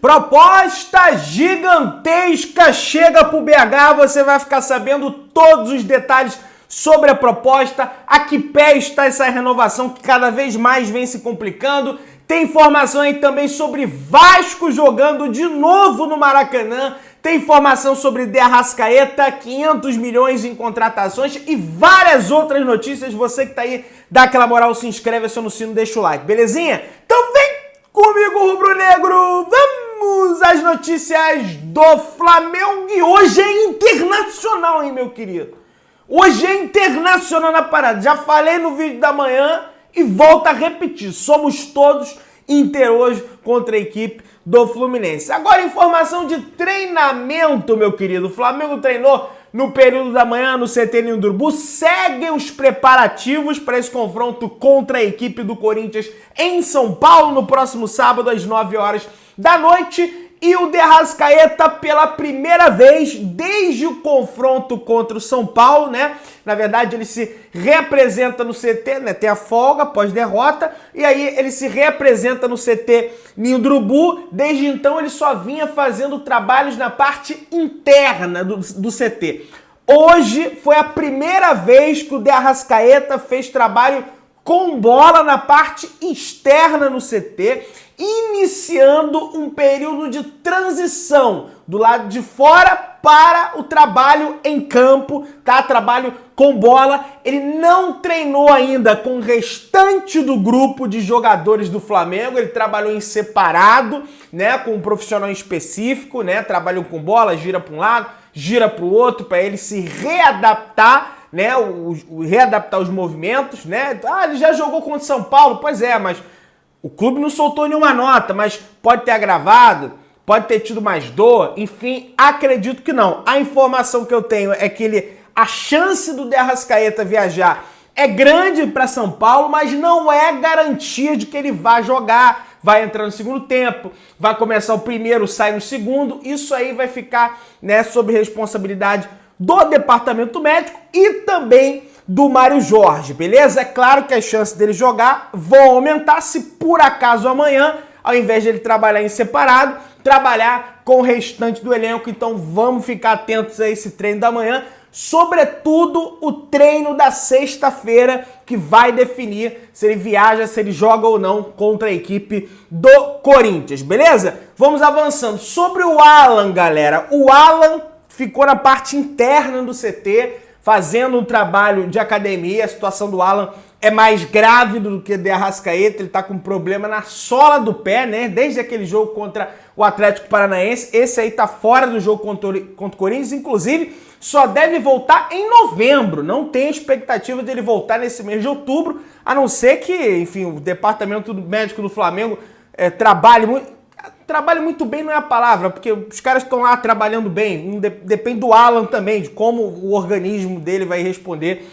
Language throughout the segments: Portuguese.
Proposta gigantesca chega pro BH, você vai ficar sabendo todos os detalhes sobre a proposta, a que pé está essa renovação que cada vez mais vem se complicando. Tem informação aí também sobre Vasco jogando de novo no Maracanã, tem informação sobre De Arrascaeta, 500 milhões em contratações e várias outras notícias. Você que tá aí, dá aquela moral, se inscreve, aciona o sino, deixa o like, belezinha? Então vem comigo, rubro-negro, vamos às notícias do Flamengo e hoje é internacional, hein, meu querido? Hoje é internacional na parada, já falei no vídeo da manhã e volto a repetir, somos todos Inter hoje contra a equipe do Fluminense. Agora informação de treinamento, meu querido, o Flamengo treinou no período da manhã no CT Ninho do Urubu, seguem os preparativos para esse confronto contra a equipe do Corinthians em São Paulo no próximo sábado às 9 horas da noite. E o De Arrascaeta pela primeira vez desde o confronto contra o São Paulo, né? Na verdade, ele se reapresenta no CT, né? Tem a folga pós-derrota, e aí ele se reapresenta no CT Ninho do Urubu. Desde então, ele só vinha fazendo trabalhos na parte interna do CT. Hoje foi a primeira vez que o De Arrascaeta fez trabalho com bola na parte externa no CT, iniciando um período de transição do lado de fora para o trabalho em campo, tá? Trabalho com bola. Ele não treinou ainda com o restante do grupo de jogadores do Flamengo, ele trabalhou em separado, né? Com um profissional específico, né? Trabalhou com bola, gira para um lado, gira para o outro, para ele se readaptar, né? Readaptar os movimentos, né? Ah, ele já jogou contra o São Paulo, pois é, mas o clube não soltou nenhuma nota, mas pode ter agravado, pode ter tido mais dor, enfim, acredito que não. A informação que eu tenho é que a chance do De Arrascaeta viajar é grande para São Paulo, mas não é garantia de que ele vá jogar, vai entrar no segundo tempo, vai começar o primeiro, sai no segundo. Isso aí vai ficar, né, sob responsabilidade do departamento médico e também do Mário Jorge, beleza? É claro que as chances dele jogar vão aumentar se por acaso amanhã, ao invés de ele trabalhar em separado, trabalhar com o restante do elenco. Então vamos ficar atentos a esse treino da manhã, sobretudo o treino da sexta-feira, que vai definir se ele viaja, se ele joga ou não contra a equipe do Corinthians, beleza? Vamos avançando. Sobre o Alan, galera, o Alan ficou na parte interna do CT, fazendo um trabalho de academia. A situação do Alan é mais grave do que de Arrascaeta, ele tá com problema na sola do pé, né? Desde aquele jogo contra o Atlético Paranaense, esse aí tá fora do jogo contra o Corinthians, inclusive só deve voltar em novembro, não tem expectativa dele voltar nesse mês de outubro, a não ser que, enfim, o departamento médico do Flamengo trabalhe muito bem, não é a palavra, porque os caras estão lá trabalhando bem, depende do Alan também, de como o organismo dele vai responder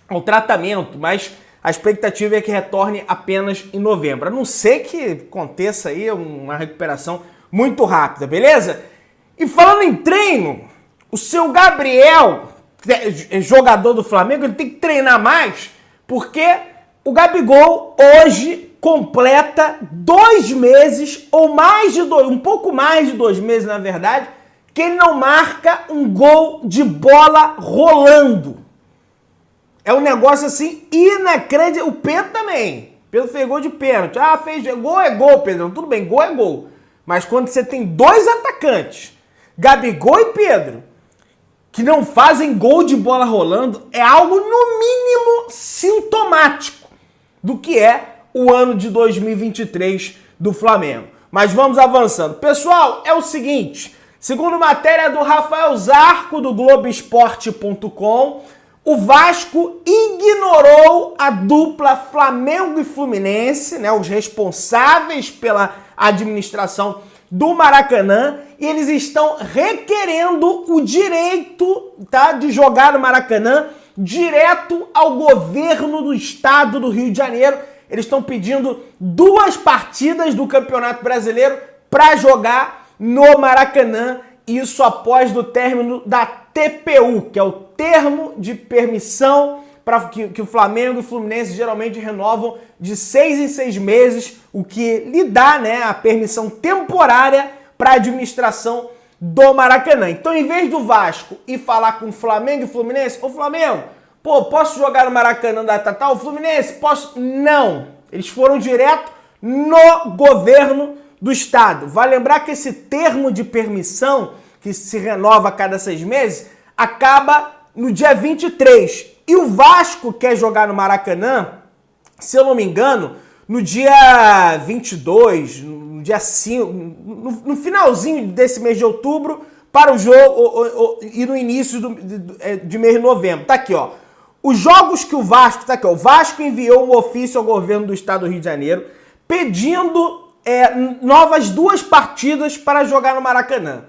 ao tratamento, mas a expectativa é que retorne apenas em novembro, a não ser que aconteça aí uma recuperação muito rápida, beleza? E falando em treino, o seu Gabriel, jogador do Flamengo, ele tem que treinar mais, porque o Gabigol hoje completa 2 meses, ou mais de um pouco mais de 2 meses, na verdade, que ele não marca um gol de bola rolando. É um negócio assim inacreditável. O Pedro também. Pedro fez gol de pênalti. Ah, fez gol é gol, Pedro. Tudo bem, gol é gol. Mas quando você tem 2 atacantes, Gabigol e Pedro, que não fazem gol de bola rolando, é algo no mínimo sintomático do que é o ano de 2023 do Flamengo. Mas vamos avançando. Pessoal, é o seguinte, segundo matéria do Rafael Zarco, do Globoesporte.com, o Vasco ignorou a dupla Flamengo e Fluminense, né, os responsáveis pela administração do Maracanã, e eles estão requerendo o direito, tá, de jogar no Maracanã direto ao governo do estado do Rio de Janeiro. Eles estão pedindo 2 partidas do Campeonato Brasileiro para jogar no Maracanã, isso após o término da TPU, que é o termo de permissão para que o Flamengo e o Fluminense geralmente renovam de 6 em 6 meses, o que lhe dá, né, a permissão temporária para a administração do Maracanã. Então, em vez do Vasco ir falar com o Flamengo e o Fluminense, ô Flamengo, pô, posso jogar no Maracanã da Tatal? Fluminense, posso? Não. Eles foram direto no governo do estado. Vai lembrar que esse termo de permissão, que se renova a cada 6 meses, acaba no dia 23. E o Vasco quer jogar no Maracanã, se eu não me engano, no dia 22, no dia 5, no finalzinho desse mês de outubro, para o jogo e no início de mês de novembro. Tá aqui, ó. Os jogos que o Vasco, tá aqui, ó. O Vasco enviou um ofício ao governo do estado do Rio de Janeiro pedindo novas 2 partidas para jogar no Maracanã.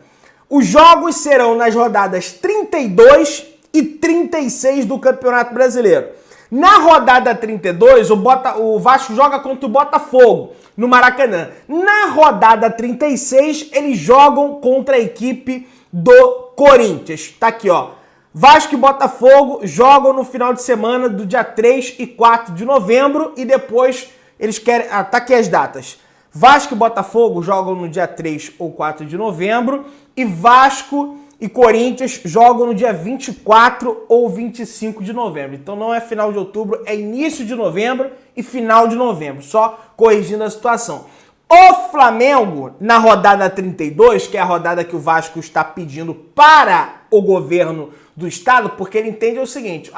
Os jogos serão nas rodadas 32 e 36 do Campeonato Brasileiro. Na rodada 32, o Vasco joga contra o Botafogo, no Maracanã. Na rodada 36, eles jogam contra a equipe do Corinthians. Tá aqui, ó. Vasco e Botafogo jogam no final de semana do dia 3 e 4 de novembro e depois eles querem... Ah, tá aqui as datas. Vasco e Botafogo jogam no dia 3 ou 4 de novembro e Vasco e Corinthians jogam no dia 24 ou 25 de novembro. Então não é final de outubro, é início de novembro e final de novembro, só corrigindo a situação. O Flamengo, na rodada 32, que é a rodada que o Vasco está pedindo para o governo do estado, porque ele entende o seguinte,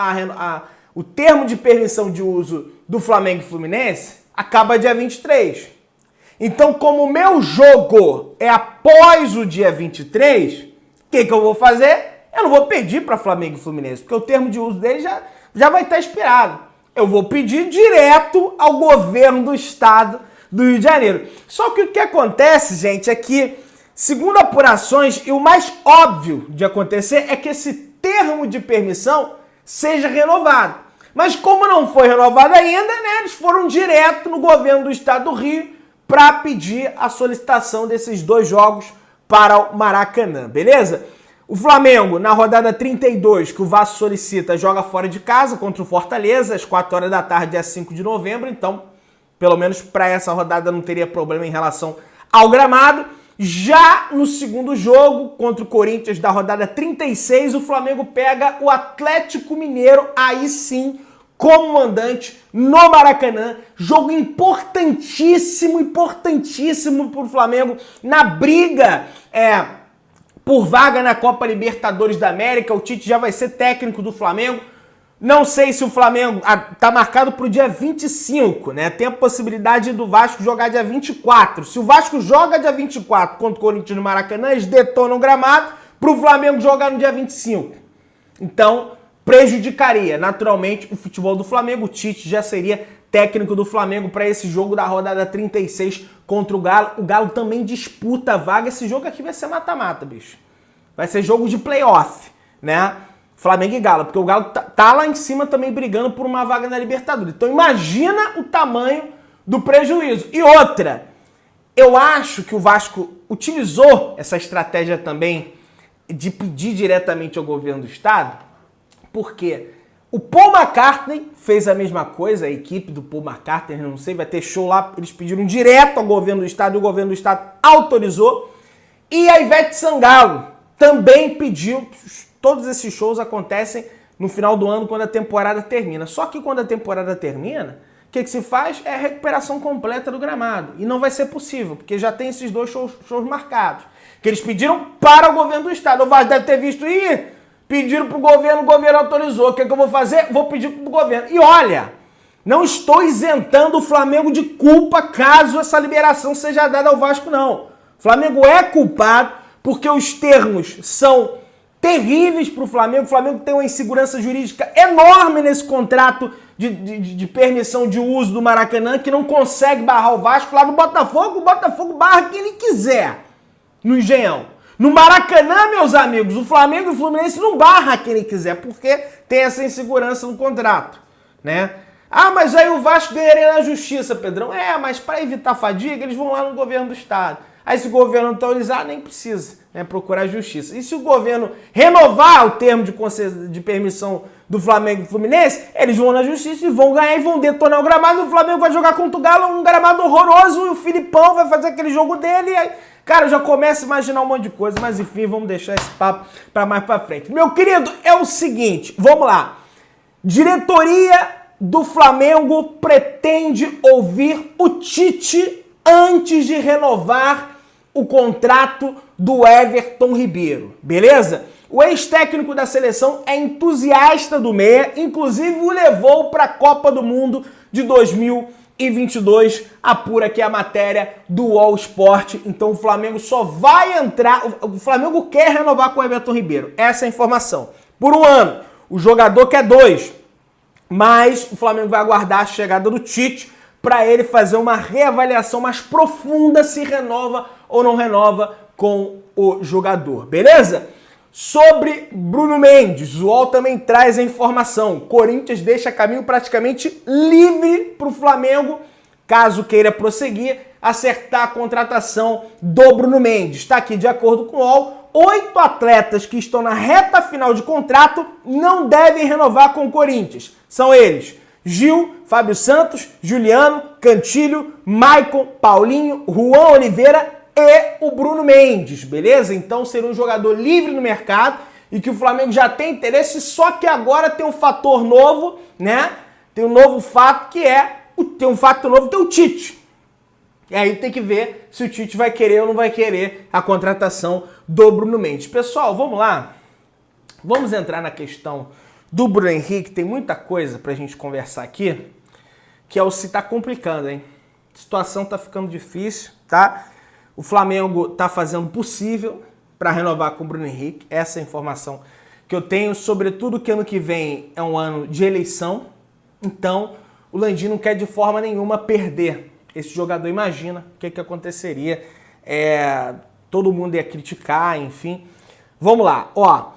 o termo de permissão de uso do Flamengo e Fluminense acaba dia 23. Então, como o meu jogo é após o dia 23... O que eu vou fazer? Eu não vou pedir para Flamengo e Fluminense, porque o termo de uso dele já vai estar expirado. Eu vou pedir direto ao governo do estado do Rio de Janeiro. Só que o que acontece, gente, é que, segundo apurações, e o mais óbvio de acontecer é que esse termo de permissão seja renovado. Mas como não foi renovado ainda, né, eles foram direto no governo do estado do Rio para pedir a solicitação desses 2 jogos para o Maracanã, beleza? O Flamengo, na rodada 32, que o Vasco solicita, joga fora de casa contra o Fortaleza, às 4 horas da tarde, dia 5 de novembro. Então, pelo menos para essa rodada não teria problema em relação ao gramado. Já no segundo jogo, contra o Corinthians, da rodada 36, o Flamengo pega o Atlético Mineiro, aí sim, como mandante no Maracanã. Jogo importantíssimo para o Flamengo na briga por vaga na Copa Libertadores da América. O Tite já vai ser técnico do Flamengo. Não sei se o Flamengo tá marcado para o dia 25, né? Tem a possibilidade do Vasco jogar dia 24. Se o Vasco joga dia 24 contra o Corinthians no Maracanã, eles detonam o gramado para o Flamengo jogar no dia 25. Então, prejudicaria naturalmente o futebol do Flamengo. O Tite já seria técnico do Flamengo para esse jogo da rodada 36 contra o Galo. O Galo também disputa a vaga. Esse jogo aqui vai ser mata-mata, bicho. Vai ser jogo de playoff, né? Flamengo e Galo, porque o Galo tá lá em cima também brigando por uma vaga na Libertadores. Então imagina o tamanho do prejuízo. E outra, eu acho que o Vasco utilizou essa estratégia também de pedir diretamente ao governo do estado, porque o Paul McCartney fez a mesma coisa, a equipe do Paul McCartney, não sei, vai ter show lá, eles pediram direto ao governo do estado e o governo do estado autorizou. E a Ivete Sangalo também pediu. Todos esses shows acontecem no final do ano, quando a temporada termina. Só que quando a temporada termina, o que se faz é a recuperação completa do gramado. E não vai ser possível, porque já tem esses 2 shows marcados, que eles pediram para o governo do estado. O Vasco deve ter visto, pediram para o governo autorizou. O que eu vou fazer? Vou pedir para o governo. E olha, não estou isentando o Flamengo de culpa caso essa liberação seja dada ao Vasco, não. O Flamengo é culpado porque os termos são terríveis para o Flamengo. O Flamengo tem uma insegurança jurídica enorme nesse contrato de permissão de uso do Maracanã, que não consegue barrar o Vasco. Lá no Botafogo, o Botafogo barra quem ele quiser no Engenhão. No Maracanã, meus amigos, o Flamengo e o Fluminense não barra quem ele quiser, porque tem essa insegurança no contrato, né? Ah, mas aí o Vasco ganharia na justiça, Pedrão. Mas para evitar fadiga, eles vão lá no governo do estado. Aí se o governo não autorizar, nem precisa, né, procurar justiça. E se o governo renovar o termo de permissão do Flamengo e do Fluminense, eles vão na justiça e vão ganhar e vão detonar o gramado. O Flamengo vai jogar contra o Galo, um gramado horroroso, e o Filipão vai fazer aquele jogo dele. E aí, cara, eu já começo a imaginar um monte de coisa, mas enfim, vamos deixar esse papo para mais para frente. Meu querido, é o seguinte, vamos lá. Diretoria do Flamengo pretende ouvir o Tite antes de renovar o contrato do Everton Ribeiro, beleza? O ex-técnico da seleção é entusiasta do meia, inclusive o levou para a Copa do Mundo de 2022, apura aqui a matéria do All Sport. Então o Flamengo só vai entrar, o Flamengo quer renovar com o Everton Ribeiro, essa é a informação. Por um ano, o jogador quer 2, mas o Flamengo vai aguardar a chegada do Tite para ele fazer uma reavaliação mais profunda se renova ou não renova com o jogador, beleza? Sobre Bruno Mendes, o UOL também traz a informação. Corinthians deixa caminho praticamente livre para o Flamengo, caso queira prosseguir, acertar a contratação do Bruno Mendes. Está aqui, de acordo com o UOL, 8 atletas que estão na reta final de contrato não devem renovar com o Corinthians. São eles: Gil, Fábio Santos, Juliano, Cantilho, Maicon, Paulinho, Juan Oliveira e o Bruno Mendes, beleza? Então seria um jogador livre no mercado e que o Flamengo já tem interesse, só que agora tem um fator novo, né? Tem um novo fato que tem um fato novo, tem o Tite. E aí tem que ver se o Tite vai querer ou não vai querer a contratação do Bruno Mendes. Pessoal, vamos lá? Vamos entrar na questão do Bruno Henrique, tem muita coisa pra gente conversar aqui, que é o se tá complicando, hein? A situação tá ficando difícil, tá? O Flamengo tá fazendo o possível para renovar com o Bruno Henrique, essa é a informação que eu tenho, sobretudo que ano que vem é um ano de eleição, então o Landim não quer de forma nenhuma perder esse jogador. Imagina o que aconteceria, todo mundo ia criticar, enfim. Vamos lá, ó.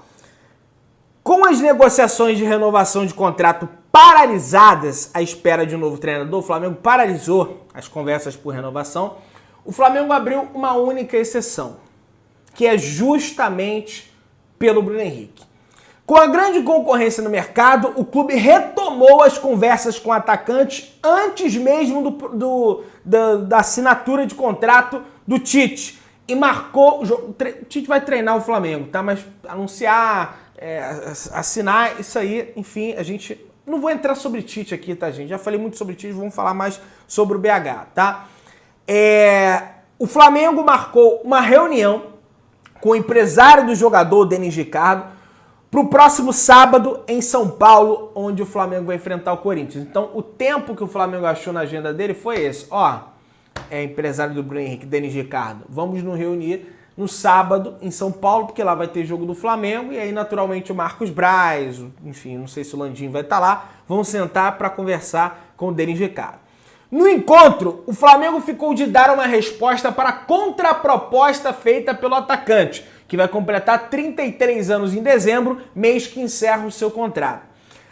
Com as negociações de renovação de contrato paralisadas à espera de um novo treinador, o Flamengo paralisou as conversas por renovação. O Flamengo abriu uma única exceção, que é justamente pelo Bruno Henrique. Com a grande concorrência no mercado, o clube retomou as conversas com o atacante antes mesmo da assinatura de contrato do Tite. E marcou o jogo. O Tite vai treinar o Flamengo, tá? Mas anunciar, assinar, isso aí, enfim, a gente... Não vou entrar sobre Tite aqui, tá, gente? Já falei muito sobre Tite, vamos falar mais sobre o BH, tá? O Flamengo marcou uma reunião com o empresário do jogador, Denis Ricardo, para o próximo sábado em São Paulo, onde o Flamengo vai enfrentar o Corinthians. Então, o tempo que o Flamengo achou na agenda dele foi esse. Ó, empresário do Bruno Henrique, Denis Ricardo, vamos nos reunir no sábado em São Paulo, porque lá vai ter jogo do Flamengo, e aí, naturalmente, o Marcos Braz, enfim, não sei se o Landim vai estar lá, vão sentar para conversar com o Denis Ricardo. No encontro, o Flamengo ficou de dar uma resposta para a contraproposta feita pelo atacante, que vai completar 33 anos em dezembro, mês que encerra o seu contrato.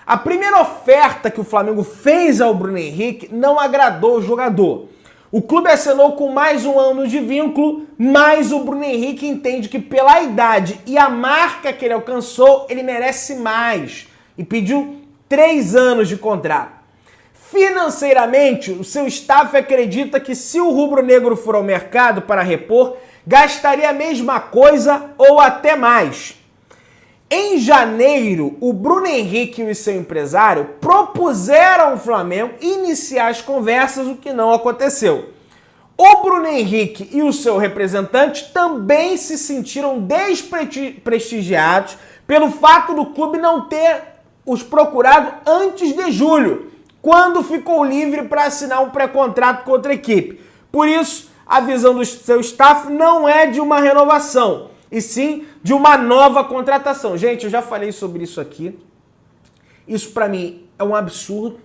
A primeira oferta que o Flamengo fez ao Bruno Henrique não agradou o jogador. O clube assinou com mais um ano de vínculo, mas o Bruno Henrique entende que pela idade e a marca que ele alcançou, ele merece mais e pediu 3 anos de contrato. Financeiramente, o seu staff acredita que se o rubro-negro for ao mercado para repor, gastaria a mesma coisa ou até mais. Em janeiro, o Bruno Henrique e o seu empresário propuseram ao Flamengo iniciar as conversas, o que não aconteceu. O Bruno Henrique e o seu representante também se sentiram desprestigiados pelo fato do clube não ter os procurado antes de julho, quando ficou livre para assinar um pré-contrato com outra equipe. Por isso, a visão do seu staff não é de uma renovação, e sim de uma nova contratação. Gente, eu já falei sobre isso aqui. Isso para mim é um absurdo.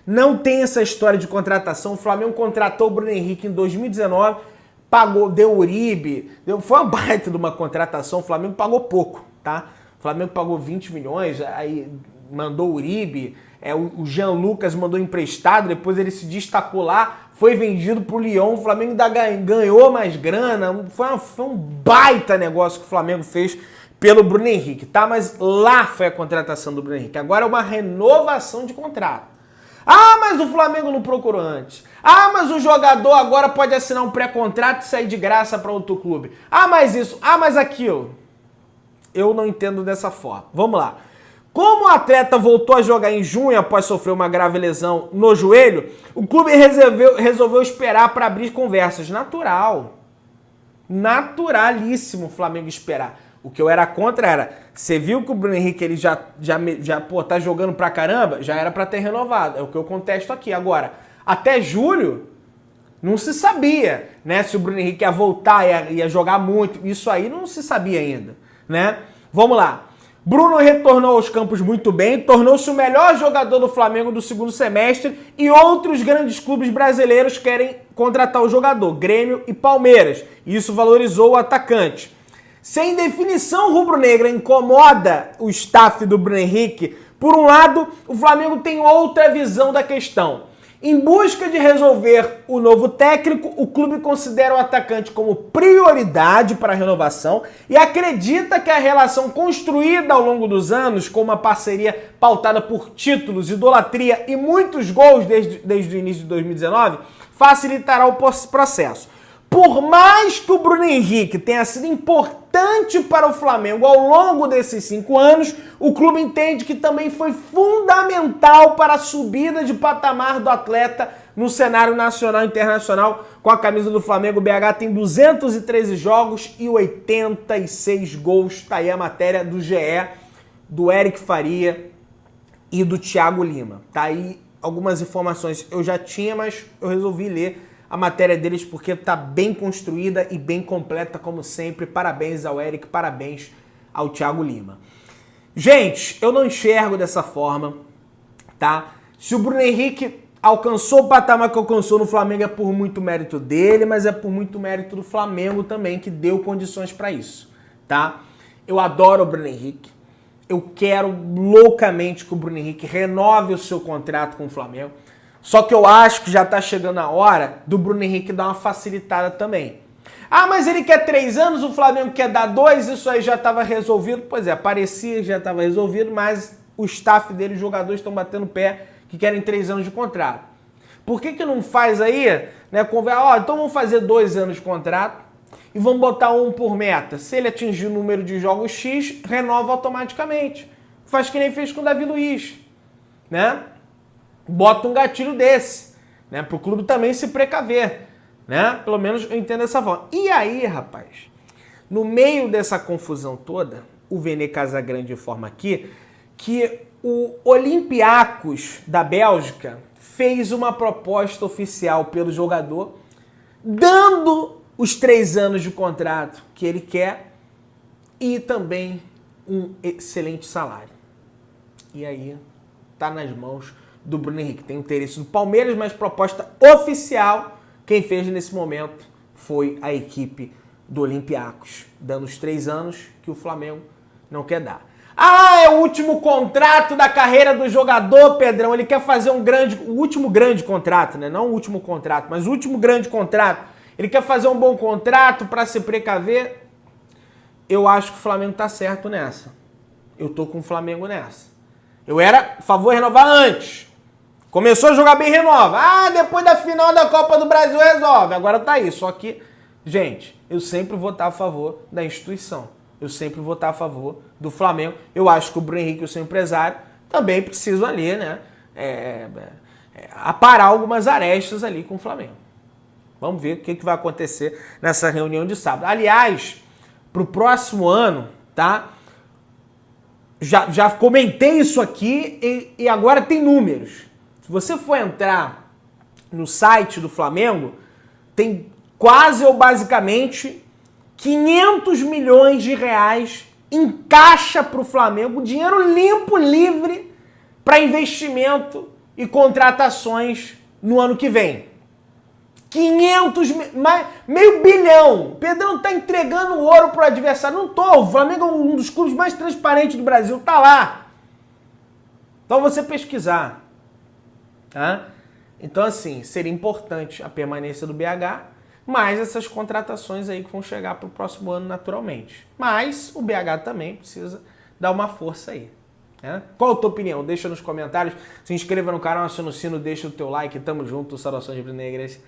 Não tem essa história de contratação. O Flamengo contratou o Bruno Henrique em 2019, deu Uribe, foi uma baita de uma contratação. O Flamengo pagou pouco, tá? O Flamengo pagou 20 milhões, aí mandou Uribe, o Jean Lucas mandou emprestado, depois ele se destacou lá, foi vendido pro Lyon, o Flamengo ainda ganhou mais grana, foi um baita negócio que o Flamengo fez pelo Bruno Henrique, tá? Mas lá foi a contratação do Bruno Henrique, agora é uma renovação de contrato. Ah, mas o Flamengo não procurou antes. Ah, mas o jogador agora pode assinar um pré-contrato e sair de graça para outro clube. Ah, mas isso, ah, mas aquilo. Eu não entendo dessa forma. Vamos lá. Como o atleta voltou a jogar em junho após sofrer uma grave lesão no joelho, o clube resolveu esperar para abrir conversas. Natural. Naturalíssimo o Flamengo esperar. O que eu era contra era, você viu que o Bruno Henrique ele já tá jogando pra caramba? Já era pra ter renovado. É o que eu contesto aqui. Agora, até julho, não se sabia, né? Se o Bruno Henrique ia voltar, ia jogar muito. Isso aí não se sabia ainda, né? Vamos lá. Bruno retornou aos campos muito bem, tornou-se o melhor jogador do Flamengo do segundo semestre e outros grandes clubes brasileiros querem contratar o jogador, Grêmio e Palmeiras. Isso valorizou o atacante. Sem definição rubro-negra incomoda o staff do Bruno Henrique, por um lado, o Flamengo tem outra visão da questão. Em busca de resolver o novo técnico, o clube considera o atacante como prioridade para a renovação e acredita que a relação construída ao longo dos anos, com uma parceria pautada por títulos, idolatria e muitos gols desde o início de 2019, facilitará o processo. Por mais que o Bruno Henrique tenha sido importante para o Flamengo ao longo desses 5 anos, o clube entende que também foi fundamental para a subida de patamar do atleta no cenário nacional e internacional. Com a camisa do Flamengo, o BH tem 213 jogos e 86 gols. Está aí a matéria do GE, do Eric Faria e do Thiago Lima. Tá aí algumas informações eu já tinha, mas eu resolvi ler a matéria deles porque está bem construída e bem completa, como sempre. Parabéns ao Eric, parabéns ao Thiago Lima. Gente, eu não enxergo dessa forma, tá? Se o Bruno Henrique alcançou o patamar que alcançou no Flamengo é por muito mérito dele, mas é por muito mérito do Flamengo também, que deu condições para isso, tá? Eu adoro o Bruno Henrique. Eu quero loucamente que o Bruno Henrique renove o seu contrato com o Flamengo. Só que eu acho que já tá chegando a hora do Bruno Henrique dar uma facilitada também. Ah, mas ele quer 3 anos, o Flamengo quer dar 2, isso aí já estava resolvido. Pois é, parecia que já estava resolvido, mas o staff dele, os jogadores estão batendo pé que querem 3 anos de contrato. Por que não faz aí, né, então vamos fazer 2 anos de contrato e vamos botar um por meta. Se ele atingir o número de jogos X, renova automaticamente. Faz que nem fez com o Davi Luiz, né? Bota um gatilho desse, né? Para o clube também se precaver, né? Pelo menos eu entendo dessa forma. E aí, rapaz, no meio dessa confusão toda, o Vene Casagrande informa aqui que o Olympiacos da Bélgica fez uma proposta oficial pelo jogador, dando os 3 anos de contrato que ele quer e também um excelente salário. E aí, tá nas mãos do Bruno Henrique. Tem interesse no Palmeiras, mas proposta oficial, quem fez nesse momento foi a equipe do Olympiacos, dando os 3 anos que o Flamengo não quer dar. Ah, é o último contrato da carreira do jogador, Pedrão. Ele quer fazer o último grande contrato, né? Não o último contrato, mas o último grande contrato. Ele quer fazer um bom contrato para se precaver. Eu acho que o Flamengo tá certo nessa. Eu tô com o Flamengo nessa. Eu era a favor de renovar antes. Começou a jogar bem, renova. Ah, depois da final da Copa do Brasil resolve. Agora tá aí. Só que, gente, eu sempre vou estar a favor da instituição. Eu sempre vou estar a favor do Flamengo. Eu acho que o Bruno Henrique, o seu empresário, também precisam ali, né? Aparar algumas arestas ali com o Flamengo. Vamos ver o que vai acontecer nessa reunião de sábado. Aliás, pro próximo ano, tá? Já comentei isso aqui e agora tem números. Se você for entrar no site do Flamengo, tem quase ou basicamente 500 milhões de reais em caixa para o Flamengo, dinheiro limpo, livre, para investimento e contratações no ano que vem. 500 bilhão. Pedrão tá entregando ouro pro adversário. Não tô. O Flamengo é um dos clubes mais transparentes do Brasil. Tá lá. Então você pesquisar, tá? Então assim, seria importante a permanência do BH, mais essas contratações aí que vão chegar para o próximo ano naturalmente. Mas o BH também precisa dar uma força aí. Né? Qual a tua opinião? Deixa nos comentários, se inscreva no canal, aciona o sino, deixa o teu like, tamo junto, saudações rubro-negras.